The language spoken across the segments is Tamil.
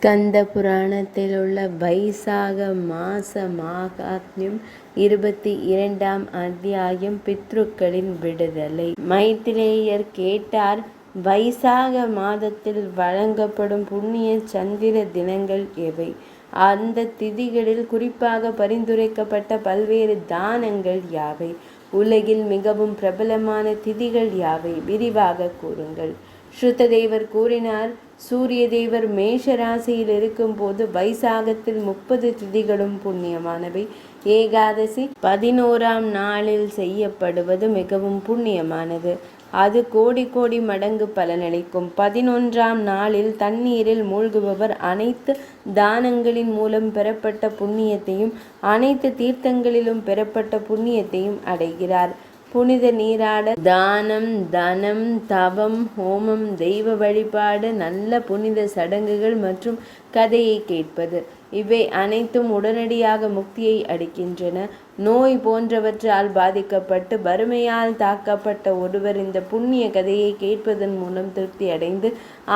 ஸ்கந்த புராணத்தில் உள்ள வைசாக மாச மாகாத்மியம் 22ஆம் அத்தியாயம். பித்ருக்களின் விடுதலை. மைத்ரேயர் கேட்டார், வைசாக மாதத்தில் வழங்கப்படும் புண்ணிய சந்திர தினங்கள் எவை? அந்த திதிகளில் குறிப்பாக பரிந்துரைக்கப்பட்ட பல்வேறு தானங்கள் யாவை? உலகில் மிகவும் பிரபலமான திதிகள் யாவை? விரிவாக கூறுங்கள். ஸ்ருததேவர் கூறினார், சூரிய தேவர் மேஷ ராசியில் இருக்கும் போது வைசாகத்தில் 30 திதிகளும் புண்ணியமானவை. ஏகாதசி 11ஆம் நாளில் செய்யப்படுவது மிகவும் புண்ணியமானது. அது கோடி கோடி மடங்கு பலனளிக்கும். 11ஆம் நாளில் தண்ணீரில் மூழ்குபவர் அனைத்து தானங்களின் மூலம் பெறப்பட்ட புண்ணியத்தையும் அனைத்து தீர்த்தங்களிலும் பெறப்பட்ட புண்ணியத்தையும் அடைகிறார். புனித நீராடல், தானம், தனம், தவம், ஹோமம், தெய்வ வழிபாடு, நல்ல புனித சடங்குகள் மற்றும் கதையை கேட்பது, இவை அனைத்தும் உடனடியாக முக்தியை அளிக்கின்றன. நோய் போன்றவற்றால் பாதிக்கப்பட்டு வறுமையால் தாக்கப்பட்ட ஒருவர் இந்த புண்ணிய கதையை கேட்பதன் மூலம் திருப்தி அடைந்து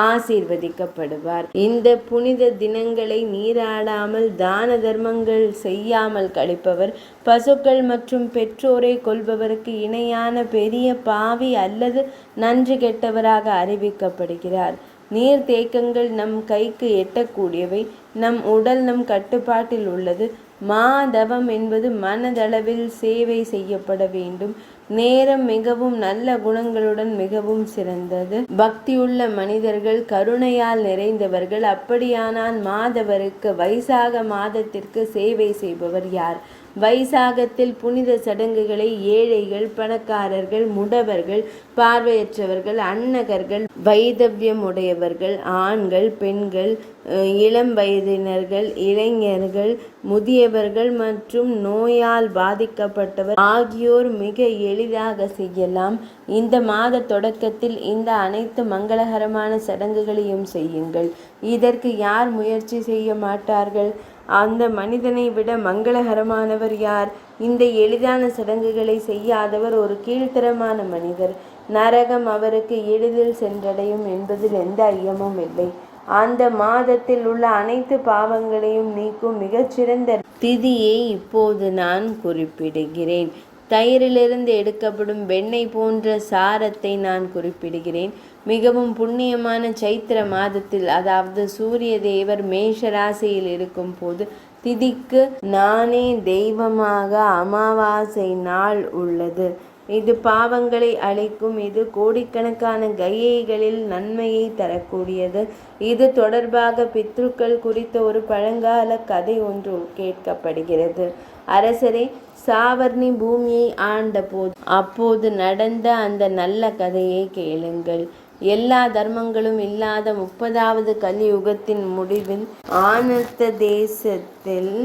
ஆசீர்வதிக்கப்படுவார். இந்த புனித தினங்களை நீராடாமல் தான தர்மங்கள் செய்யாமல் கழிப்பவர் பசுக்கள் மற்றும் பெற்றோரை கொல்பவருக்கு இணையான பெரிய பாவி அல்லது நன்றி கெட்டவராக அறிவிக்கப்படுகிறார். நீர்த்தேக்கங்கள் நம் கைக்கு எட்டக்கூடியவை. நம் உடல் நம் கட்டுப்பாட்டில் உள்ளது. மாதவம் என்பது மனதளவில் சேவை செய்யப்பட வேண்டும். நேரம் மிகவும் நல்ல குணங்களுடன் மிகவும் சிறந்தது. பக்தியுள்ள மனிதர்கள், கருணையால் நிறைந்தவர்கள். அப்படியானால் மாதவருக்கு வைசாக மாதத்திற்கு சேவை செய்பவர் யார்? வைசாகத்தில் புனித சடங்குகளை ஏழைகள், பணக்காரர்கள், முடவர்கள், பார்வையற்றவர்கள், அன்னகர்கள், வைதவ்யமுடையவர்கள், ஆண்கள், பெண்கள், இளம் வயதினர்கள், இளைஞர்கள், முதியவர்கள் மற்றும் நோயால் பாதிக்கப்பட்டவர் ஆகியோர் மிக எளிதாக செய்யலாம். இந்த மாத தொடக்கத்தில் இந்த அனைத்து மங்களகரமான சடங்குகளையும் செய்யுங்கள். இதற்கு யார் முயற்சி செய்ய மாட்டார்கள்? அந்த மனிதனை விட மங்களகரமானவர் யார்? இந்த எளிதான சடங்குகளை செய்யாதவர் ஒரு கீழ்த்தரமான மனிதர். நரகம் அவருக்கு எளிதில் சென்றடையும் என்பதில் எந்த ஐயமும் இல்லை. அந்த மாதத்தில் உள்ள அனைத்து பாவங்களையும் நீக்கும் மிகச்சிறந்த திதியை இப்போது நான் குறிப்பிடுகிறேன். தயிரிலிருந்து எடுக்கப்படும் வெண்ணெய் போன்ற சாரத்தை நான் குறிப்பிடுகிறேன். மிகவும் புண்ணியமான சைத்திர மாதத்தில், அதாவது சூரிய தேவர் மேஷ ராசியில் இருக்கும் போது திதிக்கு நானே தெய்வமாக அமாவாசை நாள் உள்ளது. இது பாவங்களை அழிக்கும். இது கோடிக்கணக்கான கையைகளில் நன்மையை தரக்கூடியது. இது தொடர்பாக பித்ருக்கள் குறித்த ஒரு பழங்கால கதை ஒன்று கேட்கப்படுகிறது. அரசரே, சாவர்ணி பூமியை ஆண்ட போது அப்போது நடந்த அந்த நல்ல கதையை கேளுங்கள். எல்லா தர்மங்களும் இல்லாத 30வது கலியுகத்தின் முடிவில் ஆனர்த்த தேசத்தில்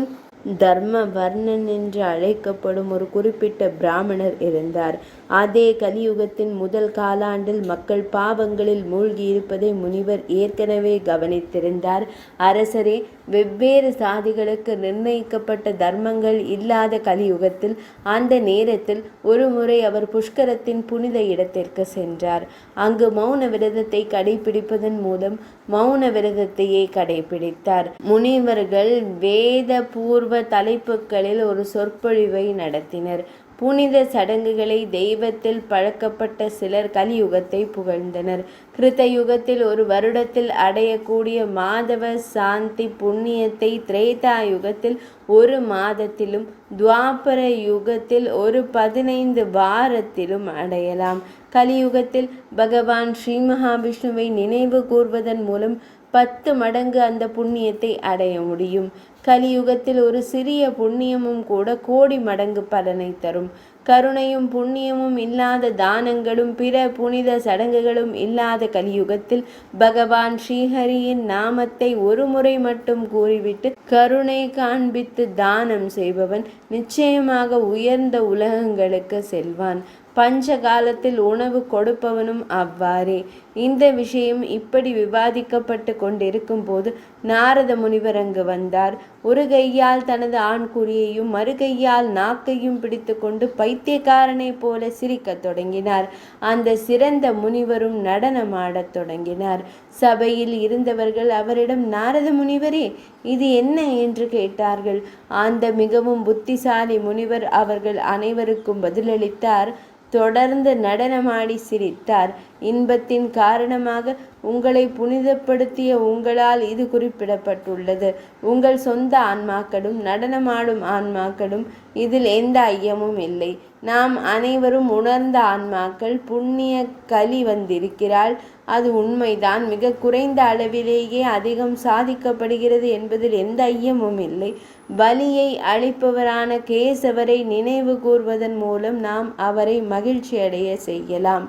தர்மவர்ணன் என்று அழைக்கப்படும் ஒரு குறிப்பிட்ட பிராமணர் இருந்தார். அதே கலியுகத்தின் முதல் காலாண்டில் மக்கள் பாவங்களில் மூழ்கி இருப்பதை முனிவர் ஏற்கனவே கவனித்திருந்தார். அரசரே, வெவ்வேறு சாதிகளுக்கு நிர்ணயிக்கப்பட்ட தர்மங்கள் இல்லாத கலியுகத்தில் அந்த நேரத்தில் ஒரு முறை அவர் புஷ்கரத்தின் புனித இடத்திற்கு சென்றார். அங்கு மௌன விரதத்தை கடைபிடிப்பதன் மூலம் மௌன விரதத்தையே கடைபிடித்தார். முனிவர்கள் வேத பூர்வ தலைப்புகளில் ஒரு சொற்பொழிவை நடத்தினர். புனித சடங்குகளை தெய்வத்தில் பழக்கப்பட்ட சிலர் கலியுகத்தை புகழ்ந்தனர். கிருத்தயுகத்தில் ஒரு வருடத்தில் அடையக்கூடிய மாதவ சாந்தி புண்ணியத்தை திரேதா யுகத்தில் ஒரு மாதத்திலும் துவாபர யுகத்தில் ஒரு 15 வாரத்திலும் அடையலாம். கலியுகத்தில் பகவான் ஸ்ரீ மகாவிஷ்ணுவை நினைவு கூர்வதன் மூலம் 10 மடங்கு அந்த புண்ணியத்தை அடைய முடியும். கலியுகத்தில் ஒரு சிறிய புண்ணியமும் கூட கோடி மடங்கு பலனை தரும். கருணையும் புண்ணியமும் இல்லாத தானங்களும் பிற புனித சடங்குகளும் இல்லாத கலியுகத்தில் பகவான் ஸ்ரீஹரியின் நாமத்தை ஒரு முறை மட்டும் கூறிவிட்டு கருணை காண்பித்து தானம் செய்பவன் நிச்சயமாக உயர்ந்த உலகங்களுக்கு செல்வான். பஞ்ச காலத்தில் உணவு கொடுப்பவனும் அவ்வாறே. இந்த விஷயம் இப்படி விவாதிக்கப்பட்டு கொண்டிருக்கும் போது நாரத முனிவர் அங்கு வந்தார். ஒரு கையால் தனது ஆண்குறியையும் மறு கையால் நாக்கையும் பிடித்து கொண்டு பைத்தியக்காரனை போல சிரிக்கத் தொடங்கினார். அந்த சிறந்த முனிவரும் நடனமாடத் தொடங்கினார். சபையில் இருந்தவர்கள் அவரிடம், நாரத முனிவரே, இது என்ன என்று கேட்டார்கள். அந்த மிகவும் புத்திசாலி முனிவர் அவர்கள் அனைவருக்கும் பதிலளித்தார். தொடர்ந்து நடனமாடி சிரித்தார். இன்பத்தின் காரணமாக உங்களை புனிதப்படுத்திய உங்களால் இது குறிப்பிடப்பட்டுள்ளது. உங்கள் சொந்த ஆன்மாக்களும் நடனமாடும் ஆன்மாக்களும், இதில் எந்த ஐயமும் இல்லை. நாம் அனைவரும் உணர்ந்த ஆன்மாக்கள். புண்ணிய கலி வந்திருக்கிறாள், அது உண்மைதான். மிக குறைந்த அளவிலேயே அதிகம் சாதிக்கப்படுகிறது என்பதில் எந்த ஐயமும் இல்லை. பலியை அளிப்பவரான கேசவரை நினைவு கூர்வதன் மூலம் நாம் அவரை மகிழ்ச்சியடைய செய்யலாம்.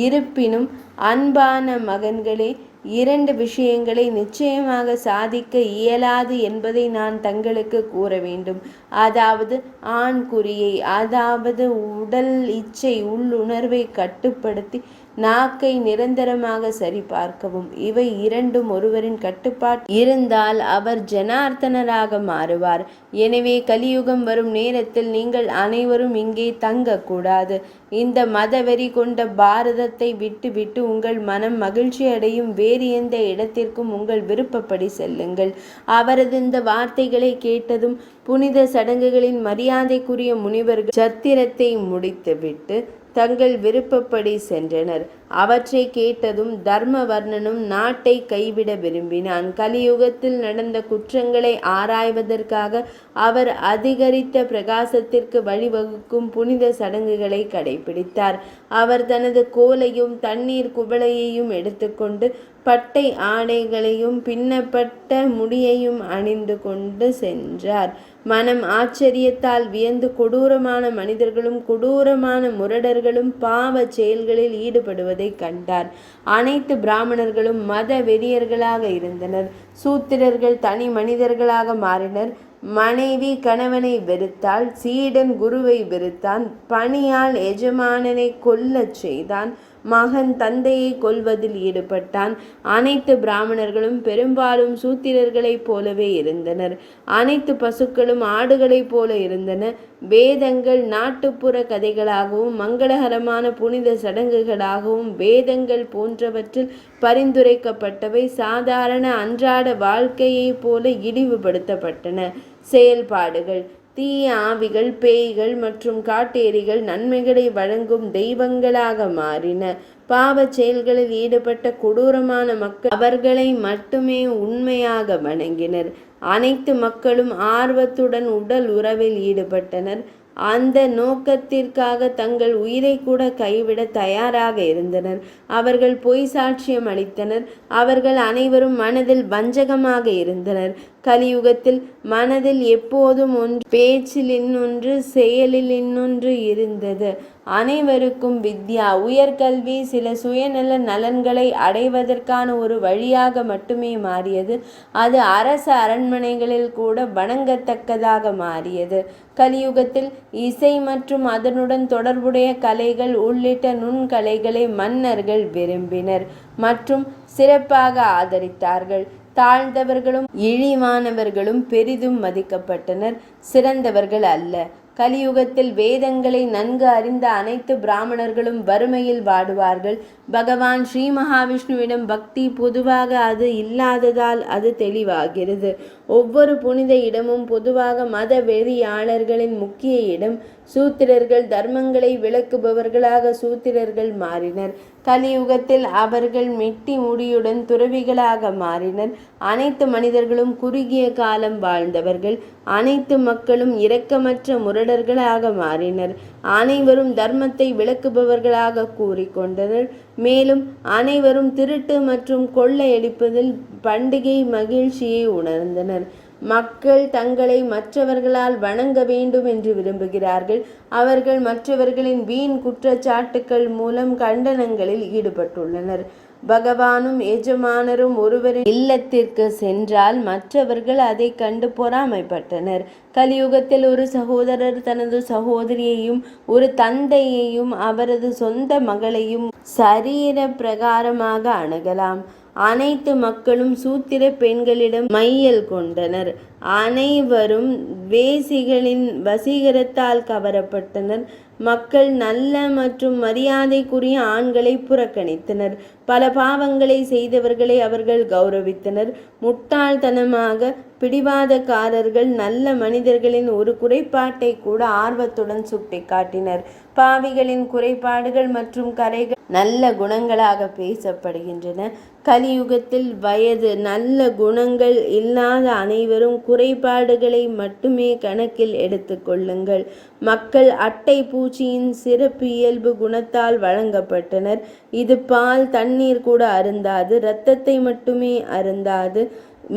இருப்பினும் அன்பான மகன்களே, 2 விஷயங்களை நிச்சயமாக சாதிக்க இயலாது என்பதை நான் தங்களுக்கு கூற வேண்டும். அதாவது ஆண்குறியை, அதாவது உடல் இச்சை உள்ளுணர்வை கட்டுப்படுத்தி நாக்கை நிரந்தரமாக சரிபார்க்கவும். இவை 2ம் ஒருவரின் கட்டுப்பாட்டு இருந்தால் அவர் ஜனார்த்தனராக மாறுவார். எனவே கலியுகம் வரும் நேரத்தில் நீங்கள் அனைவரும் இங்கே தங்கக்கூடாது. இந்த மதவெறி கொண்ட பாரதத்தை விட்டுவிட்டு உங்கள் மனம் மகிழ்ச்சி அடையும் வேறு எந்த இடத்திற்கும் உங்கள் விருப்பப்படி செல்லுங்கள். அவரது இந்த வார்த்தைகளை கேட்டதும் புனித சடங்குகளின் மரியாதைக்குரிய முனிவர்கள் சத்திரத்தை முடித்துவிட்டு தங்கள் விருப்பப்படி சென்றனர். அவற்றை கேட்டதும் தர்மவர்ணனும் நாட்டை கைவிட விரும்பினான். கலியுகத்தில் நடந்த குற்றங்களை ஆராய்வதற்காக அவர் அதிகரித்த பிரகாசத்திற்கு வழிவகுக்கும் புனித சடங்குகளை கடைபிடித்தார். அவர் தனது கோலையும் தண்ணீர் குவளையையும் எடுத்துக்கொண்டு பட்டை ஆடைகளையும் பின்னப்பட்ட முடியையும் அணிந்து கொண்டு சென்றார். மனம் ஆச்சரியத்தால் வியந்து கொடூரமான மனிதர்களும் கொடூரமான முரடர்களும் பாவ செயல்களில் ஈடுபடுவதை கண்டார். அனைத்து பிராமணர்களும் மத வெறியர்களாக இருந்தனர். சூத்திரர்கள் தனி மனிதர்களாக மாறினர். மனைவி கணவனை வெறுத்தாள். சீடன் குருவை வெறுத்தான். பணியால் எஜமானனை கொல்லச் செய்தான். மகன் தந்தையை கொல்வதில் ஈடுபட்டான். அனைத்து பிராமணர்களும் பெரும்பாலும் சூத்திரர்களைப் போலவே இருந்தனர். அனைத்து பசுக்களும் ஆடுகளைப் போல இருந்தன. வேதங்கள் நாட்டுப்புற கதைகளாகவும் மங்களகரமான புனித சடங்குகளாகவும் வேதங்கள் போன்றவற்றில் பரிந்துரைக்கப்பட்டவை சாதாரண அன்றாட வாழ்க்கையைப் போல இழிவுபடுத்தப்பட்டன. செயல்பாடுகள்: தீய ஆவிகள், பேய்கள் மற்றும் காட்டேரிகள் நன்மைகளை வழங்கும் தெய்வங்களாக மாறின. பாவச் செயல்களில் ஈடுபட்ட கொடூரமான மக்கள் அவர்களை மட்டுமே உண்மையாக வணங்கினர். அனைத்து மக்களும் ஆர்வத்துடன் உடல் உறவில் ஈடுபட்டனர். அந்த நோக்கத்திற்காக தங்கள் உயிரை கூட கைவிட தயாராக இருந்தனர். அவர்கள் பொய் சாட்சியம் அளித்தனர். அவர்கள் அனைவரும் மனதில் வஞ்சகமாக இருந்தனர். கலியுகத்தில் மனதில் எப்போதும் ஒன்று, பேச்சில் இன்னொன்று, செயலில் இன்னொன்று இருந்தது. அனைவருக்கும் வித்யா, உயர்கல்வி சில சுயநல நலன்களை அடைவதற்கான ஒரு வழியாக மட்டுமே மாறியது. அது அரச அரண்மனைகளில் கூட வணங்கத்தக்கதாக மாறியது. கலியுகத்தில் இசை மற்றும் அதனுடன் தொடர்புடைய கலைகள் உள்ளிட்ட நுண்கலைகளை மன்னர்கள் விரும்பினர் மற்றும் சிறப்பாக ஆதரித்தார்கள். தாழ்ந்தவர்களும் இழிவானவர்களும் பெரிதும் மதிக்கப்பட்டனர், சிறந்தவர்கள் அல்ல. கலியுகத்தில் வேதங்களை நன்கு அறிந்த அனைத்து பிராமணர்களும் வறுமையில் வாடுவார்கள். பகவான் ஸ்ரீ மகாவிஷ்ணுவிடம் பக்தி பொதுவாக அது இல்லாததால் அது தெளிவாகிறது. ஒவ்வொரு புனித இடமும் பொதுவாக மத வெறியாளர்களின் முக்கிய இடம். சூத்திரர்கள் தர்மங்களை விளக்குபவர்களாக சூத்திரர்கள் மாறினர். கலியுகத்தில் அவர்கள் மெட்டி முடியுடன் துறவிகளாக மாறினர். அனைத்து மனிதர்களும் குறுகிய காலம் வாழ்ந்தவர்கள். அனைத்து மக்களும் இரக்கமற்ற முரடர்களாக மாறினர். அனைவரும் தர்மத்தை விளக்குபவர்களாக கூறிக்கொண்டனர். மேலும் அனைவரும் திருட்டு மற்றும் கொள்ளையடிப்பதில் பண்டிகை மகிழ்ச்சியை உணர்ந்தனர். மக்கள் தங்களை மற்றவர்களால் வணங்க வேண்டும் என்று விரும்புகிறார்கள். அவர்கள் மற்றவர்களின் வீண் குற்றச்சாட்டுக்கள் மூலம் கண்டனங்களில் ஈடுபட்டுள்ளனர். பகவானும் எஜமானரும் ஒருவரின் இல்லத்திற்கு சென்றால் மற்றவர்கள் அதை கண்டு பொறாமைப்பட்டனர். கலியுகத்தில் ஒரு சகோதரர் தனது சகோதரியையும் ஒரு தந்தையையும் அவரது சொந்த மகளையும் சரீர பிரகாரமாக அணுகலாம். அனைத்து மக்களும் சூத்திர பெண்களிடம் மையல் கொண்டனர். அனைவரும் வேசிகளின் வசீகரத்தால் கவரப்பட்டனர். மக்கள் நல்ல மற்றும் மரியாதைக்குரிய ஆண்களை புறக்கணித்தனர். பல பாவங்களை செய்தவர்களை அவர்கள் கௌரவித்தனர். முட்டாள்தனமாக பிடிவாதக்காரர்கள் நல்ல மனிதர்களின் ஒரு குறைபாட்டை கூட ஆர்வத்துடன் சுட்டிக்காட்டினர். பாவிகளின் குறைபாடுகள் மற்றும் கரைகள் நல்ல குணங்களாக பேசப்படுகின்றன. கலியுகத்தில் வயது நல்ல குணங்கள் இல்லாத அனைவரும் குறைபாடுகளை மட்டுமே கணக்கில் எடுத்துக்கொள்ளுங்கள். மக்கள் அட்டை பூச்சியின் சிறப்பு இயல்பு குணத்தால் வழங்கப்பட்டனர். இது பால் தண்ணீர் கூட அருந்தாது, இரத்தத்தை மட்டுமே அருந்தாது.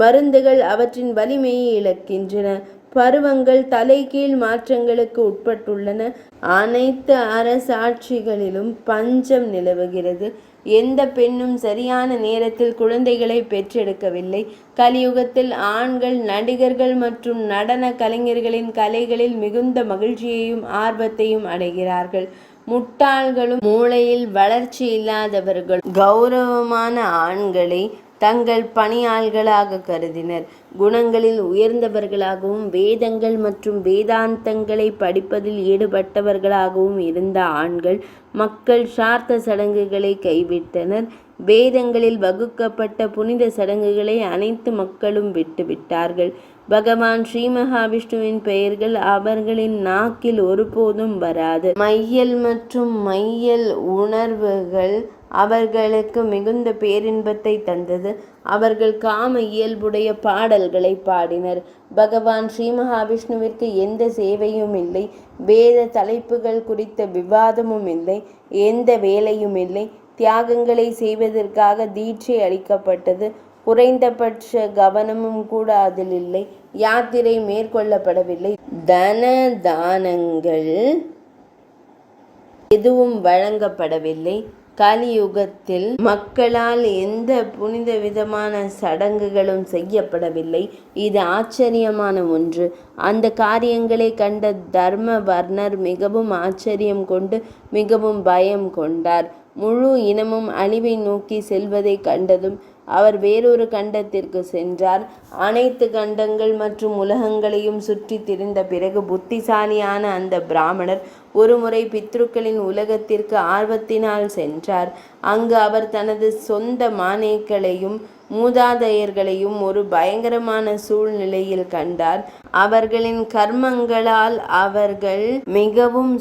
மருந்துகள் அவற்றின் வலிமையை இழக்கின்றன. பருவங்கள் தலைகீழ் மாற்றங்களுக்கு உட்பட்டுள்ளன. அனைத்து அரசாட்சிகளிலும் பஞ்சம் நிலவுகிறது. எந்த பெண்ணும் சரியான நேரத்தில் குழந்தைகளை பெற்றெடுக்கவில்லை. கலியுகத்தில் ஆண்கள் நடிகர்கள் மற்றும் நடன கலைஞர்களின் கலைகளில் மிகுந்த மகிழ்ச்சியையும் ஆர்வத்தையும் அடைகிறார்கள். முட்டாள்களும் மூளையில் வளர்ச்சி இல்லாதவர்கள் கௌரவமான ஆண்களை தங்கள் பணியாள்களாக கருதினர். குணங்களில் உயர்ந்தவர்களாகவும் வேதங்கள் மற்றும் வேதாந்தங்களை படிப்பதில் ஈடுபட்டவர்களாகவும் இருந்த ஆண்கள் மக்கள் சார்த்த சடங்குகளை கைவிட்டனர். வேதங்களில் வகுக்கப்பட்ட புனித சடங்குகளை அனைத்து மக்களும் விட்டுவிட்டார்கள். பகவான் ஸ்ரீ மகாவிஷ்ணுவின் பெயர்கள் அவர்களின் நாக்கில் ஒருபோதும் வராது. மையல் மற்றும் மையல் உணர்வுகள் அவர்களுக்கு மிகுந்த பேரின்பத்தை தந்தது. அவர்கள் காம இயல்புடைய பாடல்களை பாடினர். பகவான் ஸ்ரீ மகாவிஷ்ணுவிற்கு எந்த சேவையும் இல்லை. வேத தலைப்புகள் குறித்த விவாதமும் இல்லை. எந்த வேலையும் இல்லை. தியாகங்களை செய்வதற்காக தீட்சை அளிக்கப்பட்டது. குறைந்தபட்ச கவனமும் கூட அதில் இல்லை. யாத்திரை மேற்கொள்ளப்படவில்லை. தன தானங்கள் எதுவும் வழங்கப்படவில்லை. கலியுகத்தில் மக்களால் எந்த புனித விதமான சடங்குகளும் செய்யப்படவில்லை. இது ஆச்சரியமான ஒன்று. அந்த காரியங்களை கண்ட தர்மவர்ணர் மிகவும் ஆச்சரியம் கொண்டு மிகவும் பயம் கொண்டார். முழு இனமும் அழிவை நோக்கி செல்வதை கண்டதும் அவர் வேறொரு கண்டத்திற்கு சென்றார். அனைத்து கண்டங்கள் மற்றும் உலகங்களையும் சுற்றி திரிந்த பிறகு புத்திசாலியான அந்த பிராமணர் ஒருமுறை பித்ருக்களின் உலகத்திற்கு ஆர்வத்தினால் சென்றார். அங்கு அவர் தனது சொந்த மானேக்களையும் மூதாதையர்களையும் ஒரு பயங்கரமான சூழ்நிலையில் கண்டார். அவர்களின் கர்மங்களால் அவர்கள் மிகவும்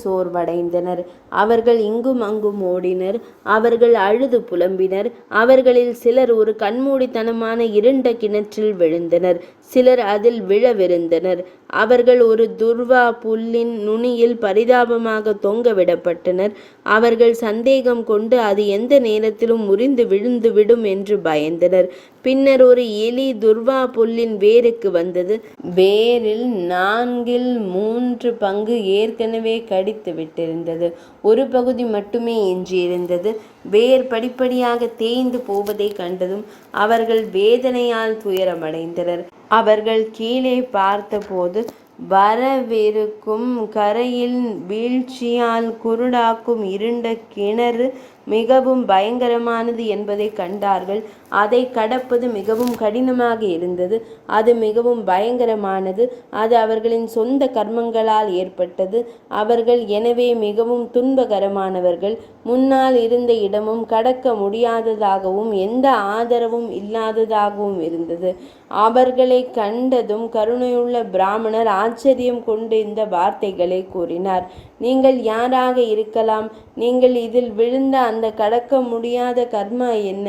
சோர்வடைந்தனர். அவர்கள் இங்கும் அங்கும் ஓடினர். அவர்கள் அழுது புலம்பினர். அவர்களில் சிலர் ஒரு கண்மூடித்தனமான இருண்ட கிணற்றில் விழுந்தனர். சிலர் அதில் விழவிருந்தனர். அவர்கள் ஒரு துர்வா புல்லின் நுனியில் பரிதாபமாக தொங்க விடப்பட்டனர். அவர்கள் சந்தேகம் கொண்டு அது எந்த நேரத்திலும் முறிந்து விழுந்து விடும் என்று பயந்தனர். பின்னர் ஒரு எலி துர்வா புல்லின் வேருக்கு வந்தது. வேரில் 4/3 பங்கு ஏற்கனவே கடித்து விட்டிருந்தது. ஒரு பகுதி மட்டுமே எஞ்சியிருந்தது. வேர் படிப்படியாக தேய்ந்து போவதை கண்டதும் அவர்கள் வேதனையால் துயரமடைந்தனர். அவர்கள் கீழே பார்த்தபோது வரவிருக்கும் கரையில் வீழ்ச்சியால் குருடாக்கும் இருண்ட கிணறு மிகவும் பயங்கரமானது என்பதை கண்டார்கள். அதை கடப்பது மிகவும் கடினமாக இருந்தது. அது மிகவும் பயங்கரமானது. அது அவர்களின் சொந்த கர்மங்களால் ஏற்பட்டது. அவர்கள் எனவே மிகவும் துன்பகரமானவர்கள். முன்னால் இருந்த இடமும் கடக்க முடியாததாகவும் எந்த ஆதரவும் இல்லாததாகவும் இருந்தது. அவர்களை கண்டதும் கருணையுள்ள பிராமணர் ஆச்சரியம் கொண்டு இந்த வார்த்தைகளை கூறினார். நீங்கள் யாராக இருக்கலாம்? நீங்கள் இதில் விழுந்த அந்த கடக்க முடியாத கர்மா என்ன?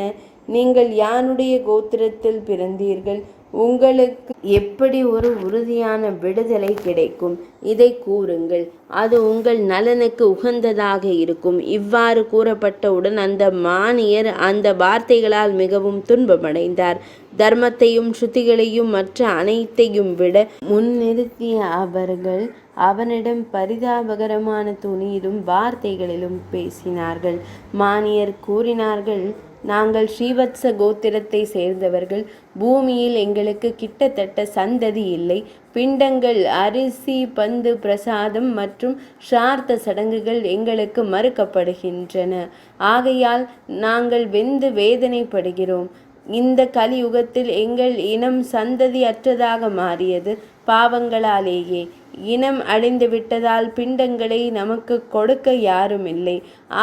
நீங்கள் யாருடைய கோத்திரத்தில் பிறந்தீர்கள்? உங்களுக்கு எப்படி ஒரு உறுதியான விடுதலை கிடைக்கும்? இதை கூறுங்கள், அது உங்கள் நலனுக்கு உகந்ததாக இருக்கும். இவ்வாறு கூறப்பட்டவுடன் அந்த மானியர் அந்த வார்த்தைகளால் மிகவும் துன்பமடைந்தார். தர்மத்தையும் ஸ்ருதிகளையும் மற்ற அனைத்தையும் விட முன்னிறுத்திய அவர்கள் அவனிடம் பரிதாபகரமான துணியிலும் வார்த்தைகளிலும் பேசினார்கள். மானியர் கூறினார்கள், நாங்கள் ஸ்ரீவத்ச கோத்திரத்தை சேர்ந்தவர்கள். பூமியில் எங்களுக்கு கிட்டத்தட்ட சந்ததி இல்லை. பிண்டங்கள், அரிசி, பந்து, பிரசாதம் மற்றும் ஸ்ரார்த்த சடங்குகள் எங்களுக்கு மறுக்கப்படுகின்றன. ஆகையால் நாங்கள் வெந்து வேதனைப்படுகிறோம். இந்த கலியுகத்தில் எங்கள் இனம் சந்ததி அற்றதாக மாறியது பாவங்களாலேயே. இனம் அழிந்து விட்டதால் பிண்டங்களை நமக்கு கொடுக்க யாரும் இல்லை.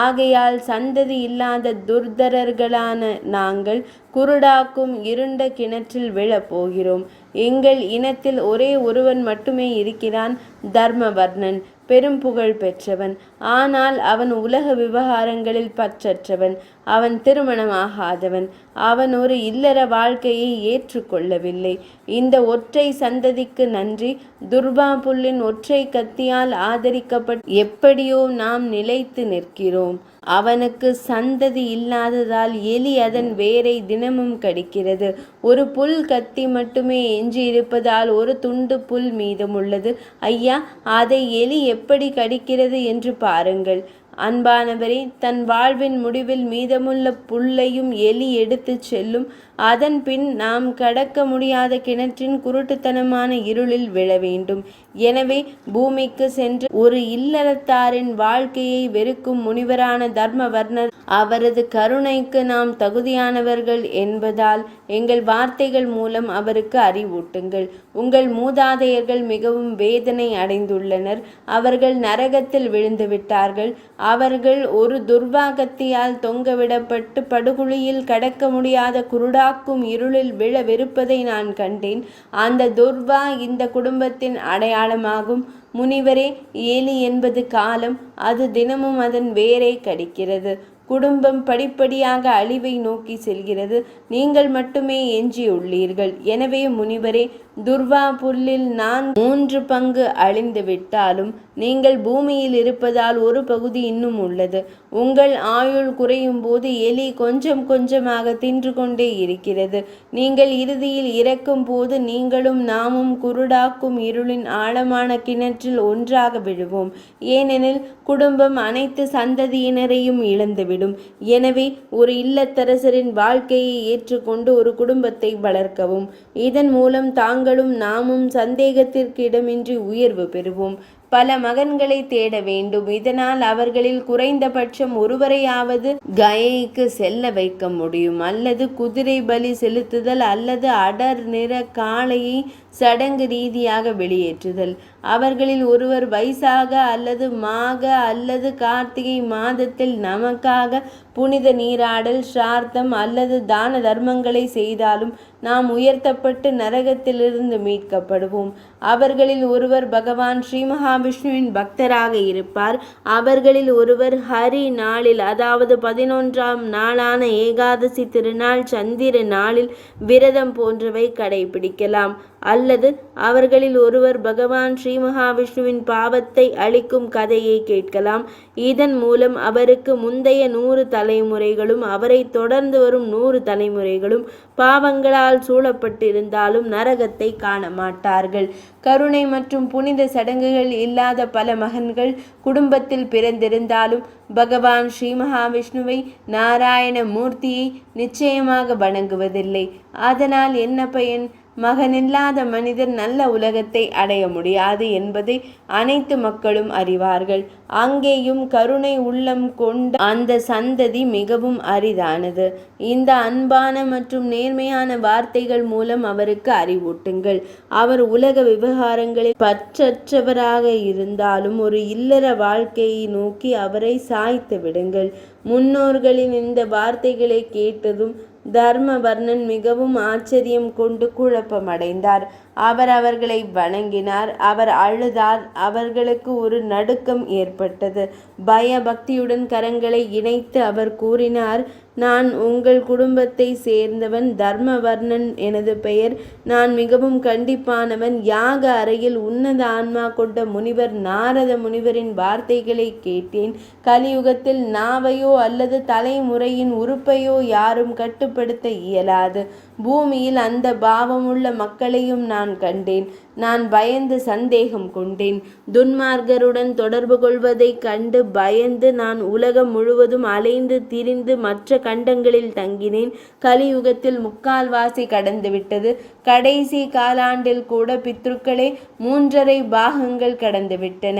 ஆகையால் சந்ததி இல்லாத துர்தரர்களான நாங்கள் குருடாக்கும் இருண்ட கிணற்றில் விழப்போகிறோம். எங்கள் இனத்தில் ஒரே ஒருவன் மட்டுமே இருக்கிறான், தர்மவர்ணன், பெரும் புகழ் பெற்றவன். ஆனால் அவன் உலக விவகாரங்களில் பற்றற்றவன். அவன் திருமணமாகாதவன். அவன் ஒரு இல்லற வாழ்க்கையை ஏற்றுக்கொள்ளவில்லை. இந்த ஒற்றை சந்ததிக்கு நன்றி. துர்பா புல்லின் ஒற்றை கத்தியால் ஆதரிக்கப்பட்டு எப்படியோ நாம் நிலைத்து நிற்கிறோம். அவனுக்கு சந்ததி இல்லாததால் எலி அதன் வேரை தினமும் கடிக்கிறது. ஒரு புல் கத்தி மட்டுமே எஞ்சியிருப்பதால் ஒரு துண்டு புல் மீதமுள்ளது. ஐயா, அதை எலி எப்படி கடிக்கிறது என்று பாருங்கள். அன்பானவரே, தன் வாழ்வின் முடிவில் மீதமுள்ள புல்லையும் எலி எடுத்து செல்லும். அதன் பின் நாம் கடக்க முடியாத கிணற்றின் குருட்டுத்தனமான இருளில் விழ வேண்டும். எனவே பூமிக்கு சென்று ஒரு இல்லறத்தாரின் வாழ்க்கையை வெறுக்கும் முனிவரான தர்மவர்ணர், அவரது கருணைக்கு நாம் தகுதியானவர்கள் என்பதால் எங்கள் வார்த்தைகள் மூலம் அவருக்கு அறிவூட்டுங்கள். உங்கள் மூதாதையர்கள் மிகவும் வேதனை அடைந்துள்ளனர். அவர்கள் நரகத்தில் விழுந்து விட்டார்கள். அவர்கள் ஒரு துர்வாகத்தியால் தொங்கவிடப்பட்டு படுகுழியில் கடக்க முடியாத குருடாக்கும் இருளில் விழவிருப்பதை நான் கண்டேன். அந்த துர்வா இந்த குடும்பத்தின் அடையாளமாகும். முனிவரே, ஏலி என்பது காலம். அது தினமும் அதன் வேரை கடிக்கிறது. குடும்பம் படிப்படியாக அழிவை நோக்கி செல்கிறது. நீங்கள் மட்டுமே எஞ்சியுள்ளீர்கள். எனவே முனிவரே, துர்வா புல்லில் 3 பங்கு அழிந்து விட்டாலும் நீங்கள் பூமியில் இருப்பதால் ஒரு பகுதி இன்னும் உள்ளது. உங்கள் ஆயுள் குறையும் போது எலி கொஞ்சம் கொஞ்சமாக தின்று கொண்டே இருக்கிறது. நீங்கள் இறுதியில் இறக்கும் போது நீங்களும் நாமும் குருடாக்கும் இருளின் ஆழமான கிணற்றில் ஒன்றாக விழுவோம். ஏனெனில் குடும்பம் அனைத்து சந்ததியினரையும் இழந்துவிடும். எனவே ஒரு இல்லத்தரசரின் வாழ்க்கையை ஏற்றுக்கொண்டு ஒரு குடும்பத்தை வளர்க்கவும். இதன் மூலம் தாங்களும் நாமும் சந்தேகத்திற்கு இடமின்றி உயர்வு பெறுவோம். பல மகன்களை தேட வேண்டும். இதனால் அவர்களில் குறைந்தபட்சம் ஒருவரையாவது கயைக்கு செல்ல வைக்க முடியும். அல்லது குதிரை பலி செலுத்துதல் அல்லது அடர் நிற காளையை சடங்கு ரீதியாக வெளியேற்றுதல். அவர்களில் ஒருவர் வைசாக அல்லது மாக அல்லது கார்த்திகை மாதத்தில் நமக்காக புனித நீராடல், ஸ்ரார்த்தம் அல்லது தான தர்மங்களை செய்தாலும் நாம் உயர்த்தப்பட்டு நரகத்திலிருந்து மீட்கப்படுவோம். அவர்களில் ஒருவர் பகவான் ஸ்ரீ மகாவிஷ்ணுவின் பக்தராக இருப்பார். அவர்களில் ஒருவர் ஹரி நாளில், அதாவது 11ஆம் நாளான ஏகாதசி திருநாள், சந்திர நாளில் விரதம் போன்றவை கடைபிடிக்கலாம். அல்லது அவர்களில் ஒருவர் பகவான் ஸ்ரீ மகாவிஷ்ணுவின் பாவத்தை அளிக்கும் கதையை கேட்கலாம். இதன் மூலம் அவருக்கு முந்தைய 100 தலைமுறைகளும் அவரை தொடர்ந்து வரும் 100 தலைமுறைகளும் பாவங்களால் சூழப்பட்டிருந்தாலும் நரகத்தை காண மாட்டார்கள். கருணை மற்றும் புனித சடங்குகள் இல்லாத பல மகன்கள் குடும்பத்தில் பிறந்திருந்தாலும் பகவான் ஸ்ரீ மகாவிஷ்ணுவை, நாராயண மூர்த்தியை நிச்சயமாக வணங்குவதில்லை. அதனால் என்ன பயன்? மகனில்லாத மனிதர் நல்ல உலகத்தை அடைய முடியாது என்பதை அனைத்து மக்களும் அறிவார்கள். அங்கேயும் கருணை உள்ளம் கொண்ட அந்த சந்ததி மிகவும் அரிதானது. இந்த அன்பான மற்றும் நேர்மையான வார்த்தைகள் மூலம் அவருக்கு அறிவூட்டுங்கள். அவர் உலக விவகாரங்களில் பற்றற்றவராக இருந்தாலும் ஒரு இல்லற வாழ்க்கையை நோக்கி அவரை சாய்த்து விடுங்கள். முன்னோர்களின் இந்த வார்த்தைகளை கேட்டதும் தர்மவர்ணன் மிகவும் ஆச்சரியம் கொண்டு குழப்பமடைந்தார். அவர் அவர்களை வணங்கினார். அவர் அழுதார். அவர்களுக்கு ஒரு நடுக்கம் ஏற்பட்டது. பயபக்தியுடன் கரங்களை இணைத்து அவர் கூறினார், நான் உங்கள் குடும்பத்தை சேர்ந்தவன். தர்மவர்ணன் எனது பெயர். நான் மிகவும் கண்டிப்பானவன். யாக அறையில் உன்னத ஆன்மா கொண்ட முனிவர் நாரத முனிவரின் வார்த்தைகளை கேட்டேன். கலியுகத்தில் நாவையோ அல்லது தலைமுறையின் உறுப்பையோ யாரும் கட்டுப்படுத்த இயலாது. பூமியில் அந்த பாவமுள்ள மக்களையும் நான் கண்டேன். நான் பயந்து சந்தேகம் கொண்டேன். துன்மார்க்கருடன் தொடர்பு கொள்வதைக் கண்டு பயந்து நான் உலகம் முழுவதும் அலைந்து திரிந்து மற்ற கண்டங்களில் தங்கினேன். கலியுகத்தில் முக்கால்வாசி கடந்துவிட்டது. கடைசி காலாண்டில் கூட பித்ருக்களே 3.5 பாகங்கள் கடந்துவிட்டன.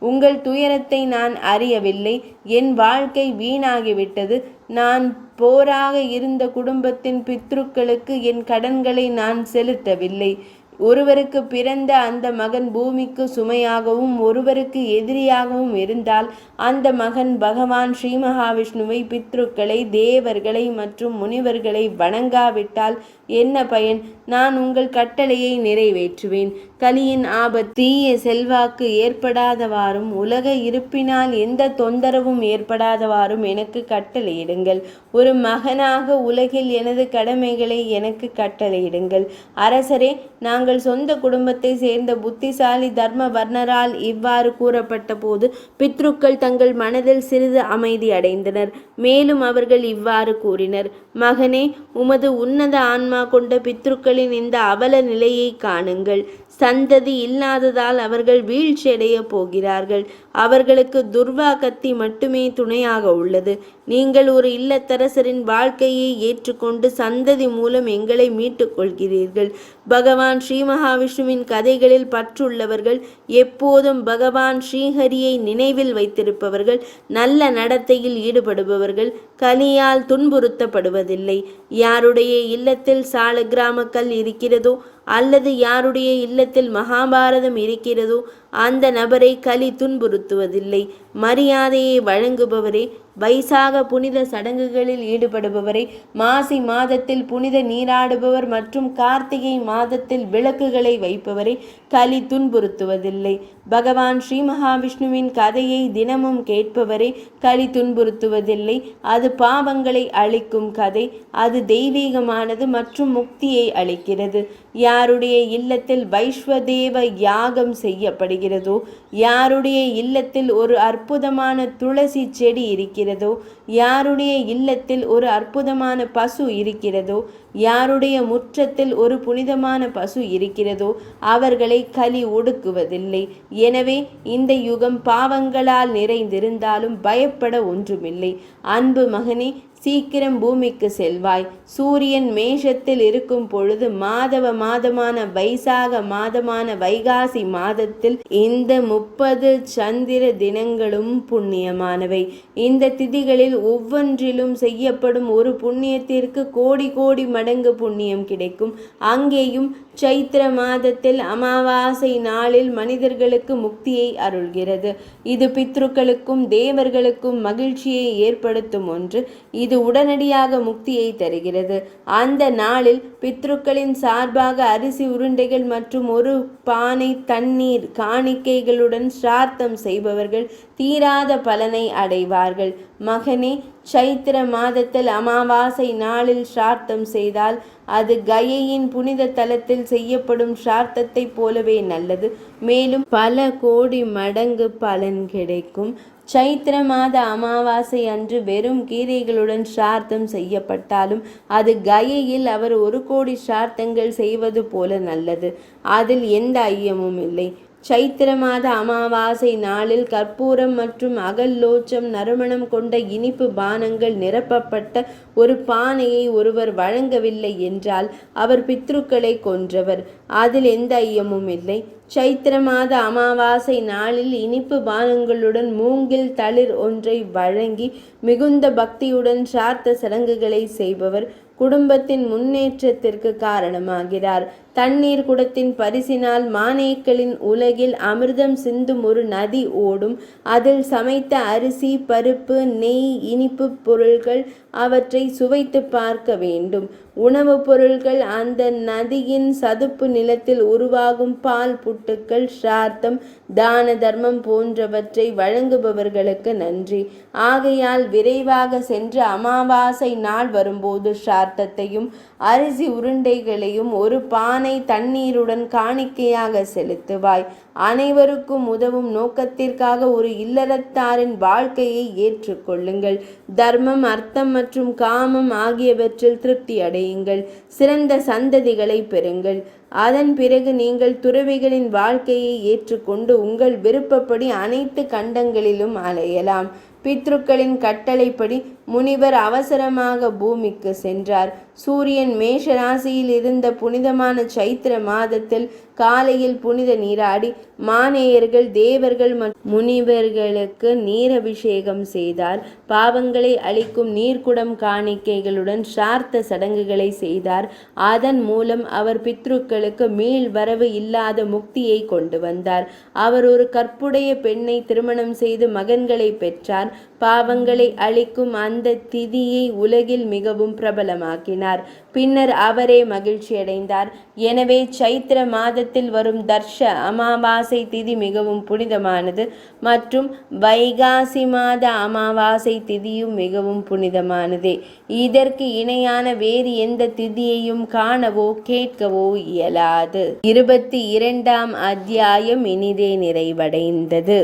உங்கள் துயரத்தை நான் அறியவில்லை. என் வாழ்க்கை வீணாகிவிட்டது. நான் போராக இருந்த குடும்பத்தின் பித்ருக்களுக்கு என் கடன்களை நான் செலுத்தவில்லை. ஒருவருக்கு பிறந்த அந்த மகன் பூமிக்கு சுமையாகவும் ஒருவருக்கு எதிரியாகவும் இருந்தால் அந்த மகன் பகவான் ஸ்ரீ மகாவிஷ்ணுவை, பித்ருக்களை, தேவர்களை மற்றும் முனிவர்களை வணங்காவிட்டால் என்ன பயன்? நான் உங்கள் கட்டளையை நிறைவேற்றுவேன். கலியின் ஆபத்து தீய செல்வாக்கு ஏற்படாதவாறும் உலக இருப்பினால் எந்த தொந்தரவும் ஏற்படாதவாறும் எனக்கு கட்டளையிடுங்கள். ஒரு மகனாக உலகில் எனது கடமைகளை எனக்கு கட்டளையிடுங்கள். அரசரே, நாங்கள் சொந்த குடும்பத்தை சேர்ந்த புத்திசாலி தர்ம வர்ணரால் இவ்வாறு கூறப்பட்ட போது பித்ருக்கள் தங்கள் மனதில் சிறிது அமைதி அடைந்தனர். மேலும் அவர்கள் இவ்வாறு கூறினர்: மகனே, உமது உன்னத ஆன்மா கொண்ட பித்ருக்களின் இந்த அவல நிலையை காணுங்கள். சந்ததி இல்லாததால் அவர்கள் வீழ்ச்சியடைய போகிறார்கள். அவர்களுக்கு துர்வா கத்தி மட்டுமே துணையாக உள்ளது. நீங்கள் ஒரு இல்லத்தரசரின் வாழ்க்கையை ஏற்றுக்கொண்டு சந்ததி மூலம் எங்களை மீட்டுக் கொள்கிறீர்கள். பகவான் ஸ்ரீ மகாவிஷ்ணுவின் கதைகளில் பற்றுள்ளவர்கள், எப்போதும் பகவான் ஸ்ரீஹரியை நினைவில் வைத்திருப்பவர்கள், நல்ல நடத்தையில் ஈடுபடுபவர்கள், கலியால் துன்புறுத்தப்படுவதில்லை. யாருடைய இல்லத்தில் சாலக்கிராம கல் இருக்கிறதோ அல்லது யாருடைய இல்லத்தில் மகாபாரதம் இருக்கிறதோ அந்த நபரை கலி துன்புறுத்துவதில்லை. மரியாதையை வழங்குபவரே, வைசாக புனித சடங்குகளில் ஈடுபடுபவரை, மாசி மாதத்தில் புனித நீராடுபவர் மற்றும் கார்த்திகை மாதத்தில் விளக்குகளை வைப்பவரை கலி துன்புறுத்துவதில்லை. பகவான் ஸ்ரீ மகாவிஷ்ணுவின் கதையை தினமும் கேட்பவரை கலி துன்புறுத்துவதில்லை. அது பாவங்களை அழிக்கும் கதை. அது தெய்வீகமானது மற்றும் முக்தியை அளிக்கிறது. யாருடைய இல்லத்தில் வைஸ்வதேவ யாகம் செய்யப்படுகிறதோ, யாருடைய இல்லத்தில் ஒரு அற்புதமான துளசி செடி இருக்கிறதோ, யாருடைய இல்லத்தில் ஒரு அற்புதமான பசு இருக்கிறதோ, யாருடைய முற்றத்தில் ஒரு புனிதமான பசு இருக்கிறதோ அவர்களை கலி ஒடுக்குவதில்லை. எனவே இந்த யுகம் பாவங்களால் நிறைந்திருந்தாலும் பயப்பட ஒன்றுமில்லை. அன்பு மகனே, சீக்கிரம் பூமிக்கு செல்வாய். சூரியன் மேஷத்தில் இருக்கும் பொழுது மாதவ மாதமான வைசாக மாதமான வைகாசி மாதத்தில் இந்த 30 சந்திர தினங்களும் புண்ணியமானவை. இந்த திதிகளில் ஒவ்வொன்றிலும் செய்யப்படும் ஒரு புண்ணியத்திற்கு கோடி கோடி மடங்கு புண்ணியம் கிடைக்கும். அங்கேயும் சைத்திர மாதத்தில் அமாவாசை நாளில் மனிதர்களுக்கு முக்தியை அருள்கிறது. இது பித்ருக்களுக்கும் தேவர்களுக்கும் மகிழ்ச்சியை ஏற்படுத்தும் ஒன்று. இது உடனடியாக முக்தியை தருகிறது. அந்த நாளில் பித்ருக்களின் சார்பாக அரிசி உருண்டைகள் மற்றும் ஒரு பானை தண்ணீர் காணிக்கைகளுடன் சிரார்த்தம் செய்பவர்கள் தீராத பலனை அடைவார்கள். மகனே, சைத்திர மாதத்தில் அமாவாசை நாளில் சிரார்த்தம் செய்தால் அது கயையின் புனித தலத்தில் செய்யப்படும் சிரார்த்தத்தை போலவே நல்லது. மேலும் பல கோடி மடங்கு பலன் கிடைக்கும். சைத்திர மாத அமாவாசை அன்று வெறும் கீரைகளுடன் சிரார்த்தம் செய்யப்பட்டாலும் அது கயையில் அவர் 1 கோடி சிரார்த்தங்கள் செய்வது போல நல்லது. அதில் எந்த ஐயமும் இல்லை. சைத்திர மாத அமாவாசை நாளில் கற்பூரம் மற்றும் அகல்லோச்சம் நறுமணம் கொண்ட இனிப்பு பானங்கள் நிரப்பப்பட்ட ஒரு பானையை ஒருவர் வழங்கவில்லை என்றால் அவர் பித்ருக்களை கொன்றவர். அதில் எந்த ஐயமும் இல்லை. சைத்திர மாத அமாவாசை நாளில் இனிப்பு பானங்களுடன் மூங்கில் தளிர் ஒன்றை வழங்கி மிகுந்த பக்தியுடன் சிரார்த்த சடங்குகளை செய்பவர் குடும்பத்தின் முன்னேற்றத்திற்கு காரணமாகிறார். தண்ணீர் குடத்தின் பரிசினால் மானேக்களின் உலகில் அமிர்தம் சிந்தும் ஒரு நதி ஓடும். அதில் சமைத்த அரிசி, பருப்பு, நெய், இனிப்பு பொருள்கள் அவற்றை சுவைத்து பார்க்க வேண்டும். உணவுப் பொருட்கள், அந்த நதியின் சதுப்பு நிலத்தில் உருவாகும் பால், புட்டுக்கள், ஸ்ரார்த்தம், தான தர்மம் போன்றவற்றை வழங்குபவர்களுக்கு நன்றி. ஆகையால் விரைவாக சென்று அமாவாசை நாள் வரும்போது ஸ்ரார்த்தத்தையும் அரிசி உருண்டைகளையும் ஒரு பானை தண்ணீருடன் காணிக்கையாக செலுத்துவாய். அனைவருக்கும் உதவும் நோக்கத்திற்காக ஒரு இல்லறத்தாரின் வாழ்க்கையை ஏற்றுக்கொள்ளுங்கள். தர்மம், அர்த்தம் மற்றும் காமம் ஆகியவற்றில் திருப்தி அடையுங்கள். சிறந்த சந்ததிகளை பெறுங்கள். அதன் பிறகு நீங்கள் துறவிகளின் வாழ்க்கையை ஏற்றுக்கொண்டு உங்கள் விருப்பப்படி அனைத்து கண்டங்களிலும் அலையலாம். பித்ருக்களின் கட்டளைப்படி முனிவர் அவசரமாக பூமிக்கு சென்றார். சூரியன் மேஷ ராசியில் இருந்த புனிதமான சைத்திர மாதத்தில் காலையில் புனித நீராடி மானேயர்கள், தேவர்கள் மற்றும் முனிவர்களுக்கு நீரபிஷேகம் செய்தார். பாவங்களை அழிக்கும் நீர்க்குடம் காணிக்கைகளுடன் சார்த்த சடங்குகளை செய்தார். அதன் மூலம் அவர் பித்ருக்களுக்கு மீள் வரவு இல்லாத முக்தியை கொண்டு வந்தார். அவர் ஒரு கற்புடைய பெண்ணை திருமணம் செய்து மகன்களை பெற்றார். பாவங்களை அழிக்கும் அந்த திதியை உலகில் மிகவும் பிரபலமாக்கினார். பின்னர் அவரே மகிழ்ச்சியடைந்தார். எனவே சைத்திர மாதத்தில் வரும் தர்ஷ அமாவாசை திதி மிகவும் புனிதமானது மற்றும் வைகாசி மாத அமாவாசை திதியும் மிகவும் புனிதமானதே. இதற்கு இணையான வேறு எந்த திதியையும் காணவோ கேட்கவோ இயலாது. 22ஆம் அத்தியாயம் இனிதே நிறைவடைந்தது.